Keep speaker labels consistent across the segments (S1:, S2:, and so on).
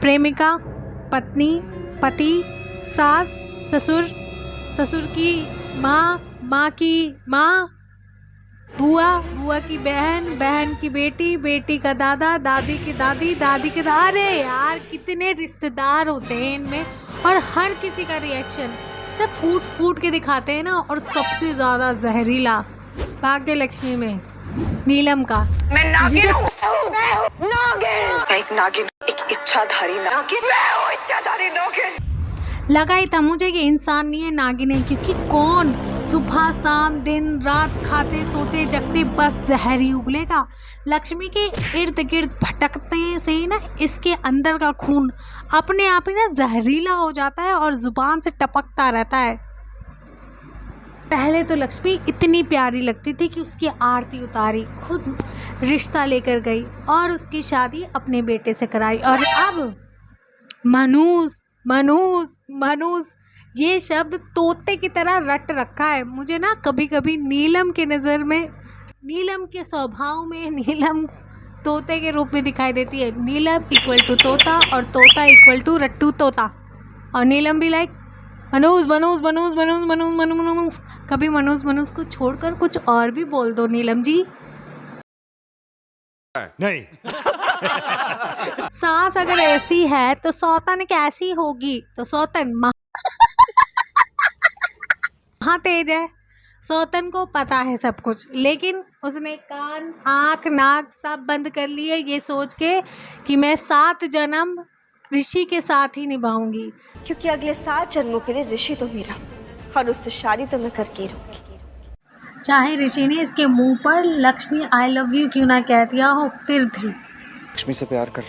S1: प्रेमिका, पत्नी, पति, सास, ससुर, ससुर की माँ, माँ की माँ, बुआ, बुआ की बहन, बहन की बेटी, बेटी का दादा, दादी की दादी, दादी के अरे यार कितने रिश्तेदार होते हैं इनमें, और हर किसी का रिएक्शन सब फूट फूट के दिखाते हैं ना। और सबसे ज़्यादा जहरीला भाग्य लक्ष्मी में नीलम का,
S2: मैं नागिन हूँ। नागिन, एक नागिन, एक इच्छाधारी नागिन, मैं हूँ इच्छाधारी नागिन।
S1: लगा ही था मुझे कि इंसान नहीं है, नागिन है, क्योंकि कौन सुबह शाम दिन रात खाते सोते जगते बस जहर ही उगलेगा। लक्ष्मी के इर्द गिर्द भटकते से ही ना इसके अंदर का खून अपने आप ही ना जहरीला हो जाता है और जुबान से टपकता रहता है। पहले तो लक्ष्मी इतनी प्यारी लगती थी कि उसकी आरती उतारी, खुद रिश्ता लेकर गई और उसकी शादी अपने बेटे से कराई। और अब मनूस मनूस मनूस ये शब्द तोते की तरह रट रखा है। मुझे ना कभी कभी नीलम के नज़र में, नीलम के स्वभाव में नीलम तोते के रूप में दिखाई देती है। नीलम इक्वल टू तोता और तोता इक्वल टू रट्टू तोता, और नीलम भी लाइक मनूस मनूस मनूस मनूस मनूस मनूस मनूस। कभी मनूस मनूस को छोड़कर कुछ और भी बोल दो नीलम जी।
S3: नहीं।
S1: सास अगर ऐसी है तो सौतन कैसी होगी? तो सौतन महा तेज है। सौतन को पता है सब कुछ, लेकिन उसने कान आँख नाक सब बंद कर लिए ये सोच के कि मैं 7 जन्म ऋषि के साथ ही निभाऊंगी,
S4: क्योंकि अगले 7 जन्मों के लिए ऋषि तो मेरा, और उससे शादी तो मैं करके ही रहूंगी।
S1: चाहे ऋषि ने इसके मुंह पर लक्ष्मी आई लव यू क्यों ना कह दिया हो, फिर भी
S3: लक्ष्मी से प्यार कर।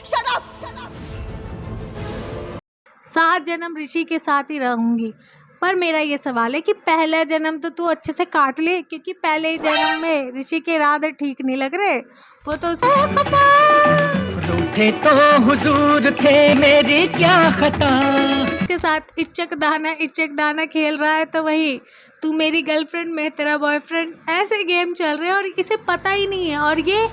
S1: 7 जन्म ऋषि के साथ ही रहूंगी। पर मेरा ये सवाल है कि पहला जन्म तो तू अच्छे से काट ले, क्योंकि पहले ही जन्म में ऋषि के इरादे ठीक नहीं लग रहे। वो तो
S5: रूठे तो हुजूर थे मेरी क्या खता,
S1: के साथ इच्चक दाना खेल रहा है, तो वही तू मेरी गर्लफ्रेंड मैं तेरा बॉयफ्रेंड, ऐसे गेम चल रहे हैं और इसे पता ही नहीं है। और ये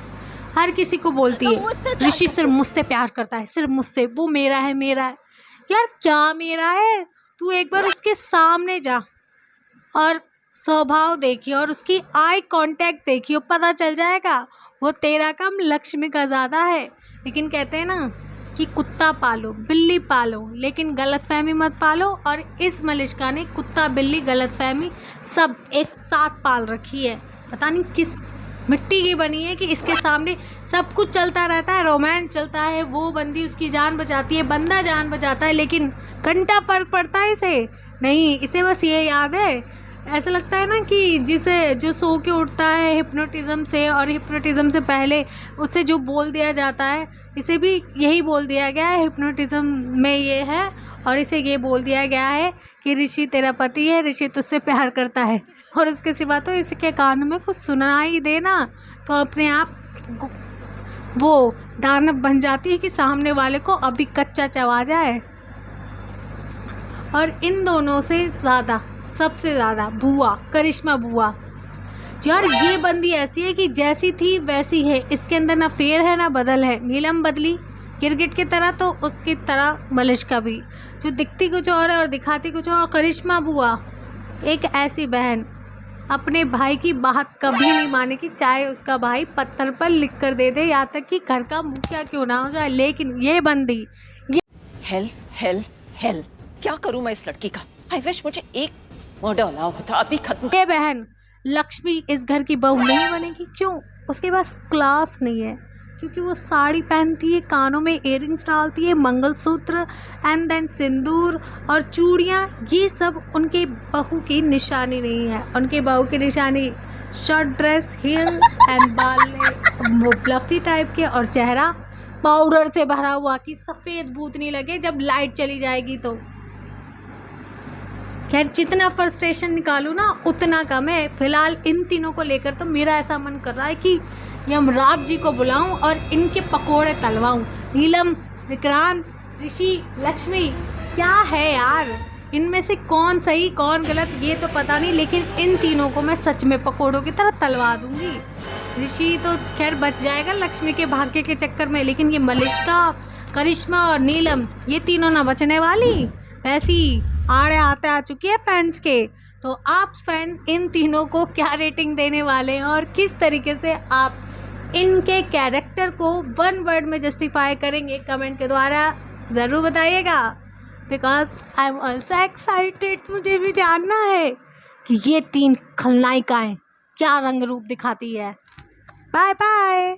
S1: हर किसी को बोलती है ऋषि सिर्फ मुझसे प्यार करता है, सिर्फ मुझसे, वो मेरा है मेरा है। यार क्या मेरा है? तू एक बार उसके सामने जा और स्वभाव देखिए और उसकी आई कांटेक्ट देखिए, पता चल जाएगा वो तेरा कम लक्ष्मी का ज़्यादा है। लेकिन कहते हैं ना कि कुत्ता पालो बिल्ली पालो, लेकिन गलतफहमी मत पालो। और इस मलिष्का ने कुत्ता बिल्ली गलतफहमी सब एक साथ पाल रखी है। पता नहीं किस मिट्टी की बनी है कि इसके सामने सब कुछ चलता रहता है, रोमांस चलता है, वो बंदी उसकी जान बचाती है, बंदा जान बचाता है, लेकिन घंटा फर्क पड़ता है इसे नहीं। इसे बस ये याद है, ऐसा लगता है ना कि जिसे जो सो के उठता है हिप्नोटिज़म से, और हिप्नोटिज़म से पहले उसे जो बोल दिया जाता है, इसे भी यही बोल दिया गया है हिप्नोटिज़म में ये है, और इसे ये बोल दिया गया है कि ऋषि तेरा पति है, ऋषि तुझसे प्यार करता है। और इसके सिवा तो इसके कान में कुछ सुनाई देना तो अपने आप वो दानव बन जाती है कि सामने वाले को अभी कच्चा चबा जाए। और इन दोनों से ज़्यादा, सबसे ज़्यादा बुआ, करिश्मा बुआ। यार ये बंदी ऐसी है कि जैसी थी वैसी है, इसके अंदर ना फेर है ना बदल है। नीलम बदली गिरगिट की तरह तो उसकी तरह मलिष्का भी, जो दिखती कुछ और है और दिखाती कुछ और। करिश्मा बुआ एक ऐसी बहन अपने भाई की बात कभी नहीं मानेगी, चाहे उसका भाई पत्थर पर लिख कर दे दे, यहाँ तक कि घर का मुखिया क्यों ना हो जाए। लेकिन ये बंदी ये
S2: हेल हेल हेल, क्या करूं मैं इस लड़की का? आई विश मुझे एक मर्डर अलाउ होता अभी खत्म।
S1: ये बहन लक्ष्मी इस घर की बहू नहीं बनेगी। क्यों? उसके पास क्लास नहीं है, क्योंकि वो साड़ी पहनती है, कानों में इयररिंग्स डालती है, मंगलसूत्र एंड देन सिंदूर और चूड़ियाँ, ये सब उनके बहू की निशानी नहीं है। उनके बहू की निशानी शॉर्ट ड्रेस, हील एंड बाल वो फ्लफी टाइप के, और चेहरा पाउडर से भरा हुआ कि सफ़ेद भूत नहीं लगे जब लाइट चली जाएगी तो। खैर जितना फ्रस्ट्रेशन निकालूँ ना उतना कम है। फिलहाल इन तीनों को लेकर तो मेरा ऐसा मन कर रहा है कि यमराज जी को बुलाऊं और इनके पकोड़े तलवाऊं। नीलम, विक्रांत, ऋषि, लक्ष्मी, क्या है यार, इनमें से कौन सही कौन गलत ये तो पता नहीं, लेकिन इन तीनों को मैं सच में पकोड़ों की तरह तलवा दूंगी। ऋषि तो खैर बच जाएगा लक्ष्मी के भाग्य के चक्कर में, लेकिन ये मलिष्का, करिश्मा और नीलम ये तीनों ना बचने वाली। वैसी आड़े आते आ चुकी है फैंस के। तो आप फैंस इन तीनों को क्या रेटिंग देने वाले हैं और किस तरीके से आप इनके कैरेक्टर को वन वर्ड में जस्टिफाई करेंगे, कमेंट के द्वारा ज़रूर बताइएगा। Because I am also excited, मुझे भी जानना है कि ये तीन खलनायिकाएं क्या रंग रूप दिखाती है। Bye bye.